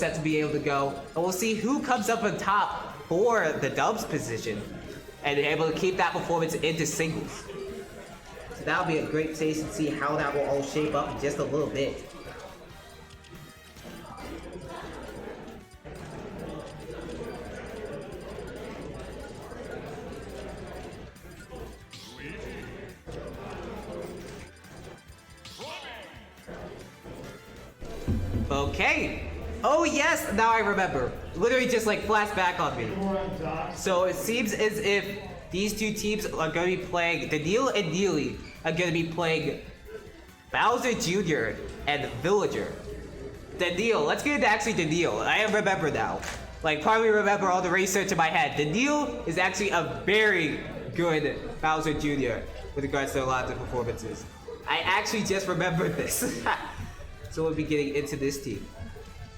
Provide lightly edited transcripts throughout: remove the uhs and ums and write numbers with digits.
set to be able to go. And we'll see who comes up on top for the dubs position and able to keep that performance into singles. So that'll be a great taste and see how that will all shape up in just a little bit. Okay. Oh yes, now I remember. Literally just like flashed back on me. So it seems as if these two teams are going to be playing, DaNeel and Neely are going to be playing Bowser Jr. and Villager. DaNeel, let's get into actually DaNeel. I remember now. Like probably remember all the research in my head. DaNeel is actually a very good Bowser Jr. with regards to a lot of the performances. I actually just remembered this. So we'll be getting into this team.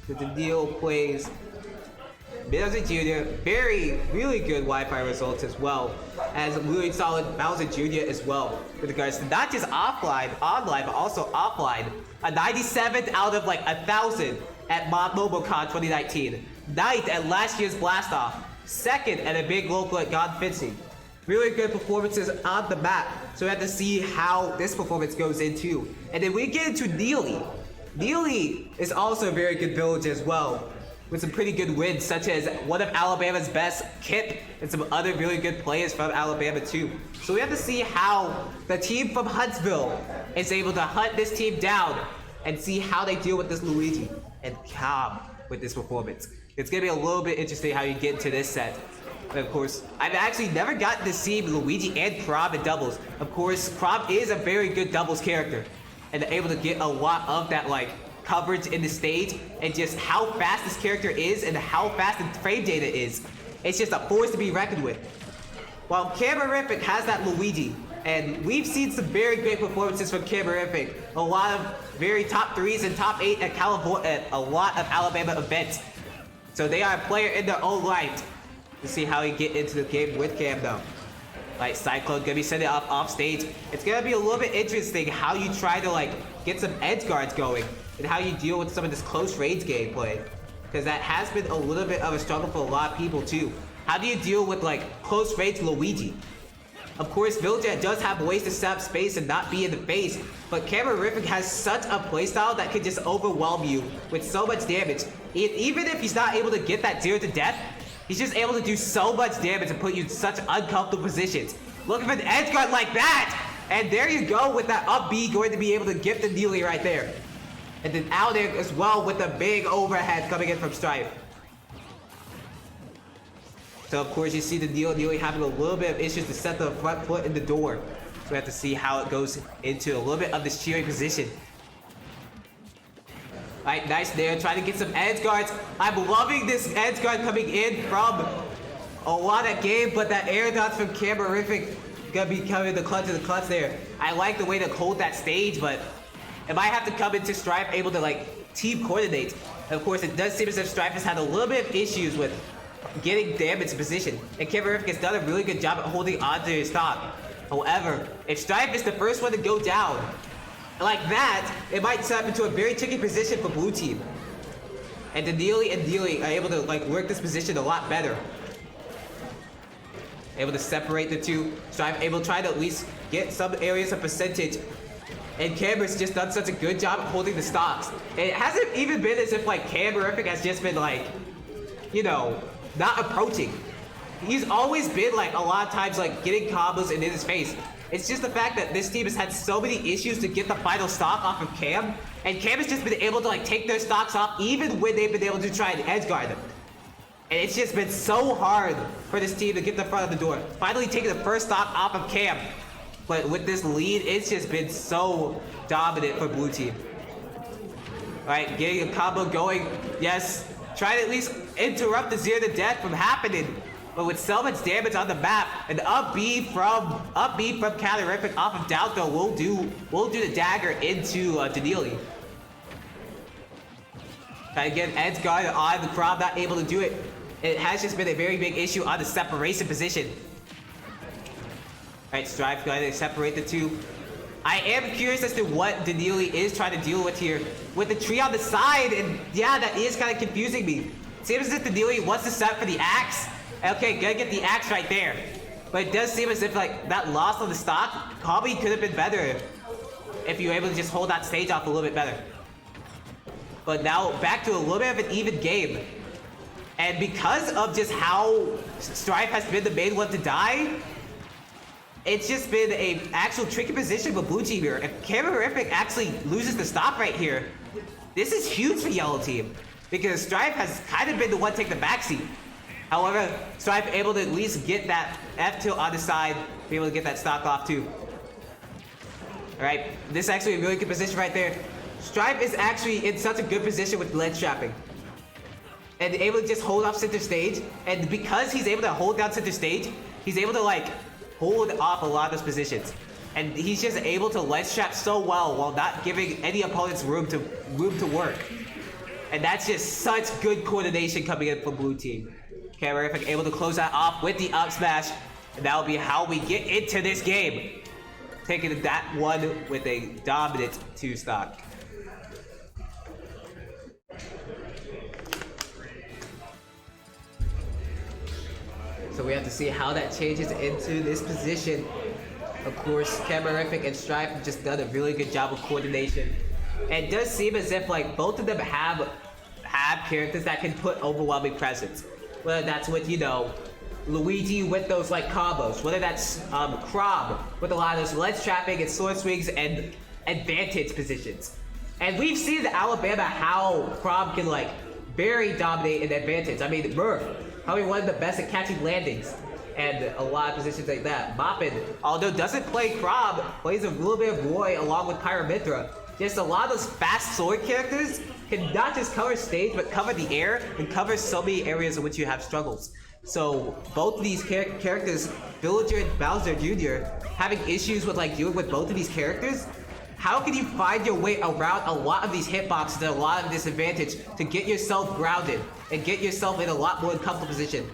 So DaNeel plays Bowser Jr. Really good Wi-Fi results as well as really solid Bowser Jr. as well with regards to not just online, but also offline. A 97th out of like 1,000 at MobileCon 2019. 9th at last year's Blast Off. 2nd at a big local at God Fencing. Really good performances on the map. So we have to see how this performance goes into. And then we get into Neely. Neely is also a very good village as well, with some pretty good wins, such as one of Alabama's best, Kip, and some other really good players from Alabama too. So we have to see how the team from Huntsville is able to hunt this team down and see how they deal with this Luigi and Chrom with this performance. It's going to be a little bit interesting how you get into this set. And of course, I've actually never gotten to see Luigi and Chrom in doubles. Of course, Chrom is a very good doubles character and able to get a lot of that like coverage in the stage and just how fast this character is and how fast the frame data is. It's just a force to be reckoned with. While Camorific has that Luigi, and we've seen some very great performances from Camorific, a lot of very top 3s and top 8 at a lot of Alabama events. So they are a player in their own right. To see how he get into the game with Cam though. Like Cyclone gonna be sending up off stage. It's gonna be a little bit interesting how you try to like get some edge guards going and how you deal with some of this close range gameplay, because that has been a little bit of a struggle for a lot of people too. How do you deal with like close range Luigi? Of course, Villager does have ways to set up space and not be in the face, but Camorific has such a playstyle that can just overwhelm you with so much damage. Even if he's not able to get that 0 to death, he's just able to do so much damage and put you in such uncomfortable positions. Looking for an edge guard like that! And there you go with that up B going to be able to get the Neely right there. And then out there as well with the big overhead coming in from Strife. So of course you see the Neely having a little bit of issues to set the front foot in the door. So we have to see how it goes into a little bit of this cheering position. Alright, nice there, trying to get some edge guards. I'm loving this edge guard coming in from a lot of game, but that air dodge from Camorific gonna be coming the clutch there. I like the way to hold that stage, but it might have to come into Strife able to like team coordinate. And of course, it does seem as if Strife has had a little bit of issues with getting damage in position, and Camorific has done a really good job at holding onto his stock. However, if Strife is the first one to go down, like that, it might set up into a very tricky position for blue team. And Neely are able to like work this position a lot better. Able to separate the two. Strife able to try to at least get some areas of percentage. And Cam's just done such a good job at holding the stocks. And it hasn't even been as if like Camorific has just been like, you know, not approaching. He's always been like a lot of times like getting combos in his face. It's just the fact that this team has had so many issues to get the final stock off of Cam, and Cam has just been able to like take their stocks off even when they've been able to try and edge guard them. And it's just been so hard for this team to get the front of the door. Finally taking the first stock off of Cam. But with this lead, it's just been so dominant for blue team. Alright, getting a combo going. Yes, trying to at least interrupt the 0 to death from happening. But with so much damage on the map, an up B from Camorific off of down throw will do the dagger into DaNeel. Trying to get an edge guard on the Chrom, not able to do it. It has just been a very big issue on the separation position. Alright, Strife going to separate the two. I am curious as to what DaNeel is trying to deal with here. With the tree on the side, and yeah, that is kind of confusing me. It seems as if DaNeel wants to set for the axe. Okay, gotta get the axe right there. But it does seem as if like that loss on the stock probably could have been better if you were able to just hold that stage off a little bit better. But now back to a little bit of an even game. And because of just how Strife has been the main one to die, it's just been a actual tricky position for blue team here. If Camorific actually loses the stock right here, this is huge for yellow team. Because Strife has kind of been the one to take the backseat. However, Strife able to at least get that F tilt on the side, be able to get that stock off too. Alright, this is actually a really good position right there. Strife is actually in such a good position with ledge trapping. And able to just hold off center stage. And because he's able to hold down center stage, he's able to like hold off a lot of those positions. And he's just able to ledge trap so well while not giving any opponents room to work. And that's just such good coordination coming in from blue team. Camorific able to close that off with the up smash. And that'll be how we get into this game. Taking that one with a dominant 2 stock. So we have to see how that changes into this position. Of course, Camorific and Strife have just done a really good job of coordination. And it does seem as if like both of them have characters that can put overwhelming presence. Whether that's with, you know, Luigi with those like combos, whether that's Chrom with a lot of those ledge trapping and sword swings and advantage positions. And we've seen in Alabama how Chrom can like very dominate in advantage. I mean, Murph, probably one of the best at catching landings and a lot of positions like that. Moppin, although doesn't play Chrom, plays a little bit of Roy along with Pyramithra. Just a lot of those fast sword characters can not just cover stage, but cover the air and cover so many areas in which you have struggles. So both of these characters, Villager and Bowser Jr., having issues with like dealing with both of these characters, how can you find your way around a lot of these hitboxes and a lot of disadvantage to get yourself grounded and get yourself in a lot more comfortable position?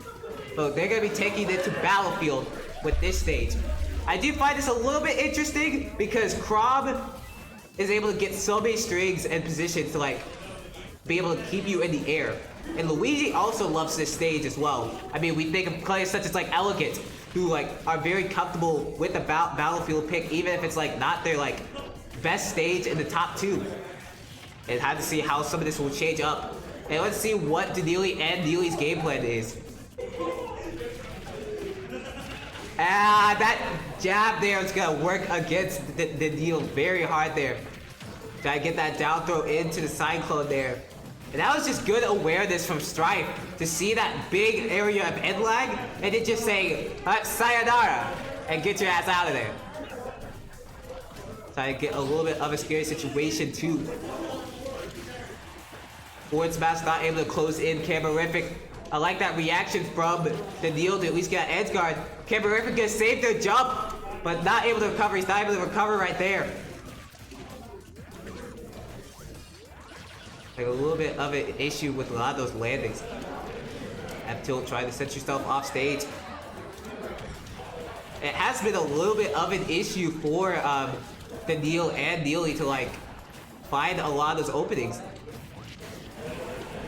So they're going to be taking it to Battlefield with this stage. I do find this a little bit interesting because Chrom is able to get so many strings and positions to like be able to keep you in the air. And Luigi also loves this stage as well. I mean, we think of players such as like Elegant, who like are very comfortable with the Battlefield pick, even if it's like not their like best stage in the top 2. And have to see how some of this will change up. And let's see what DaNeel and Neely's game plan is. That jab there is gonna work against DaNeel very hard there. Try to get that down throw into the Cyclone there. And that was just good awareness from Strife to see that big area of end lag and then just say, sayonara, and get your ass out of there. Try to get a little bit of a scary situation too. Forward smash not able to close in Camorific. I like that reaction from DaNeel to at least get an edge guard. Camorific gonna save their jump, but not able to recover. He's not able to recover right there. Like a little bit of an issue with a lot of those landings. F tilt trying to set yourself off stage. It has been a little bit of an issue for DaNeel and Neely to like find a lot of those openings.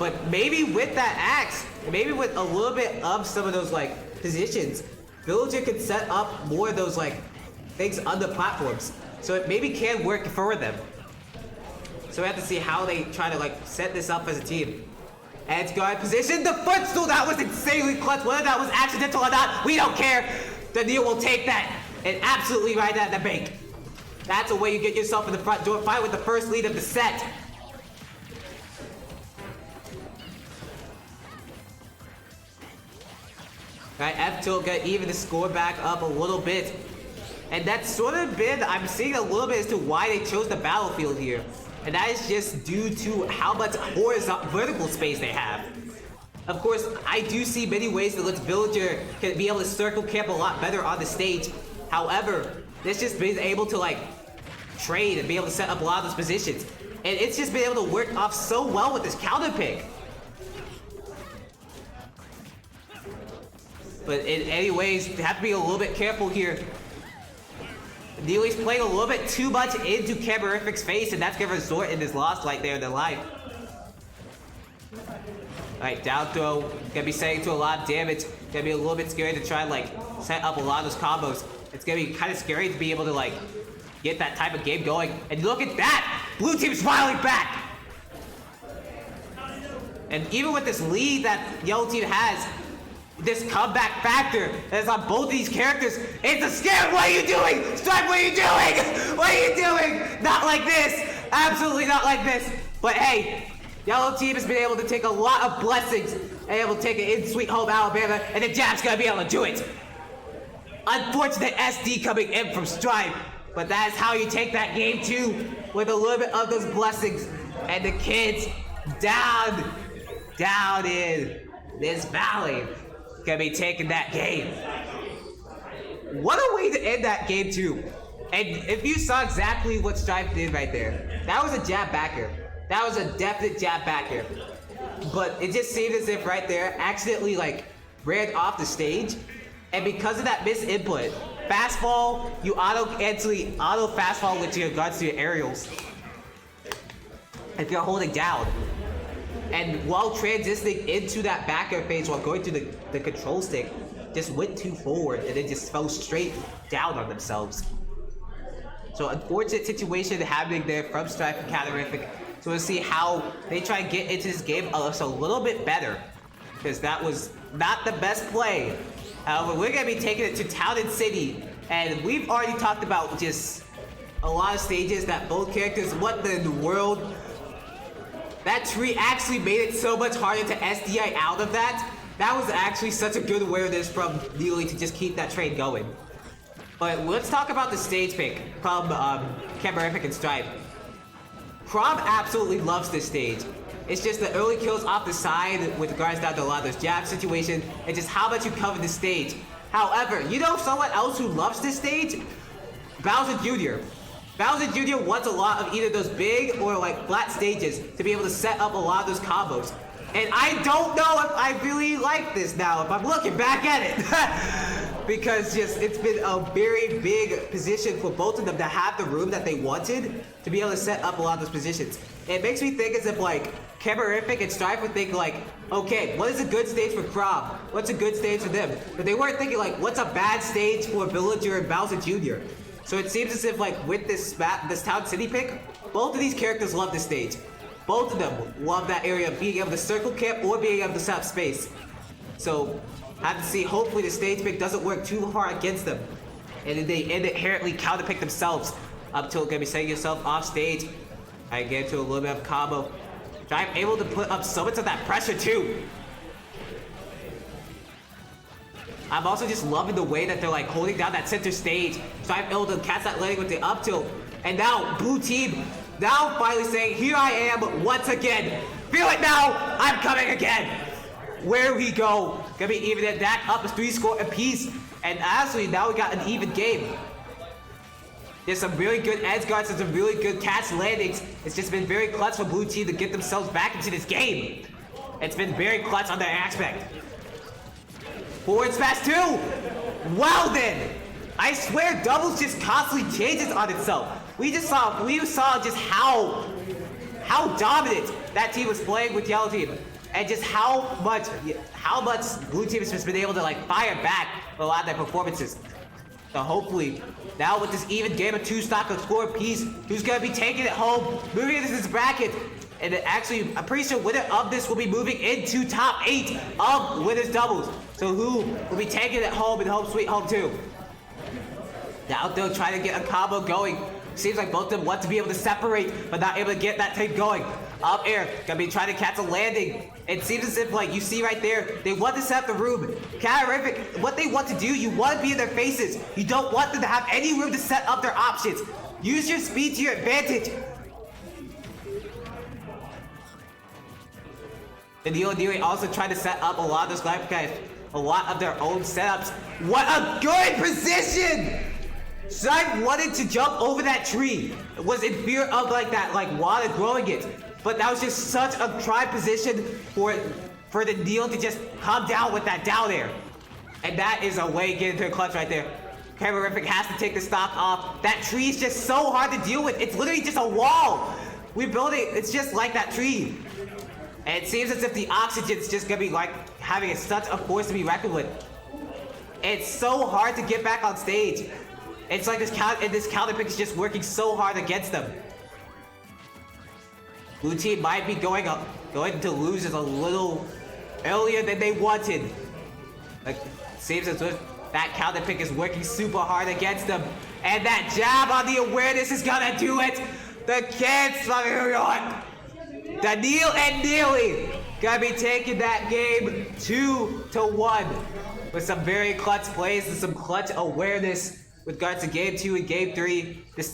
But maybe with that axe, maybe with a little bit of some of those like positions, Villager could set up more of those like things on the platforms. So it maybe can work for them. So we have to see how they try to like set this up as a team. Edge guard position, the footstool, that was insanely clutch. Whether that was accidental or not, we don't care. DaNeel will take that and absolutely ride that at the bank. That's a way you get yourself in the front door fight with the first lead of the set. Alright, F tilt got even the score back up a little bit. And that's sort of been, I'm seeing a little bit as to why they chose the Battlefield here. And that is just due to how much vertical space they have. Of course, I do see many ways that Villager can be able to circle camp a lot better on the stage. However, this just been able to like trade and be able to set up a lot of those positions. And it's just been able to work off so well with this counter pick. But in any ways, they have to be a little bit careful here. Neely's playing a little bit too much into Camorific's face, and that's gonna result in his loss right there in their life. Alright, down throw, gonna be setting to a lot of damage. Gonna be a little bit scary to try and like set up a lot of those combos. It's gonna be kind of scary to be able to like get that type of game going. And look at that! Blue team's filing back! And even with this lead that yellow team has, this comeback factor that's on both of these characters, it's a scare. What are you doing? Strife, what are you doing? What are you doing? Not like this. Absolutely not like this. But hey, yellow team has been able to take a lot of blessings and able to take it in sweet home Alabama, and the Jab's gonna be able to do it. Unfortunate SD coming in from Strife, but that is how you take that game too, with a little bit of those blessings. And the kids down in this valley gonna be taking that game. What a way to end that game too. And if you saw exactly what Strife did right there, that was a jab backer. That was a definite jab backer. But it just seemed as if right there accidentally like ran off the stage. And because of that missed input, fastball, you auto fastball with regards to your aerials. If you're holding down. And while transitioning into that back air phase while going through the control stick, just went too forward and then just fell straight down on themselves. So unfortunate situation happening there from Strife and Camorific. So we'll see how they try and get into this game a little bit better. Because that was not the best play. However, we're going to be taking it to Town and City. And we've already talked about just a lot of stages that both characters, what in the world. That tree actually made it so much harder to SDI out of that. That was actually such a good awareness from Neely to just keep that train going. But let's talk about the stage pick from Camorific and Strife. Chrom absolutely loves this stage. It's just the early kills off the side with regards down to a lot of those jab situations and just how much you cover the stage. However, you know someone else who loves this stage? Bowser Jr. Bowser Jr. wants a lot of either those big or like flat stages to be able to set up a lot of those combos. And I don't know if I really like this now, if I'm looking back at it. Because just it's been a very big position for both of them to have the room that they wanted to be able to set up a lot of those positions. It makes me think as if like Camorific and Strife would think like, okay, what is a good stage for Chrom? What's a good stage for them? But they weren't thinking like, what's a bad stage for Villager and Bowser Jr.? So it seems as if like with this Town City pick, both of these characters love this stage. Both of them love that area of being able to circle camp or being able to set up space. So have to see, hopefully the stage pick doesn't work too hard against them. And then they inherently counter pick themselves up till gonna be setting yourself off stage. I get into a little bit of combo. I'm able to put up so much of that pressure too. I'm also just loving the way that they're like holding down that center stage. So I'm able to catch that landing with the up tilt. And now blue team now finally saying, here I am once again. Feel it now, I'm coming again. Where we go, gonna be even at that up is 3 score apiece. And honestly, now we got an even game. There's some really good edge guards and some really good catch landings. It's just been very clutch for blue team to get themselves back into this game. It's been very clutch on their aspect. Forward smash 2! Well then! I swear doubles just constantly changes on itself. We saw just how dominant that team was playing with yellow team. And just how much blue team has just been able to like fire back a lot of their performances. So hopefully, now with this even game of 2 stock of score apiece, who's gonna be taking it home, moving into this bracket. And actually, I'm pretty sure winner of this will be moving into top 8 of winners doubles. So who will be taking it home in home sweet home 2? Now they'll try to get a combo going. Seems like both of them want to be able to separate, but not able to get that thing going. Up air, gonna be trying to catch a landing. It seems as if, like, you see right there, they want to set up the room. Camorific, what they want to do, you want to be in their faces. You don't want them to have any room to set up their options. Use your speed to your advantage. DaNeel and Neely also try to set up a lot of those life guys, a lot of their own setups. What a good position! Strife wanted to jump over that tree. Was in fear of like that, like water growing it. But that was just such a try position for DaNeel to just come down with that down air. And that is a way to get into a clutch right there. Camorific has to take the stock off. That tree is just so hard to deal with. It's literally just a wall. We build it, it's just like that tree. And it seems as if the oxygen's just gonna be like having such a force to be reckoned with. It's so hard to get back on stage. It's like this counter pick is just working so hard against them. Blue team might be going to lose just a little earlier than they wanted. Like, seems as if that counter pick is working super hard against them. And that jab on the awareness is gonna do it. The kids from New York. DaNeel and Neely gonna be taking that game 2-1 with some very clutch plays and some clutch awareness with regards to game 2 and game 3. This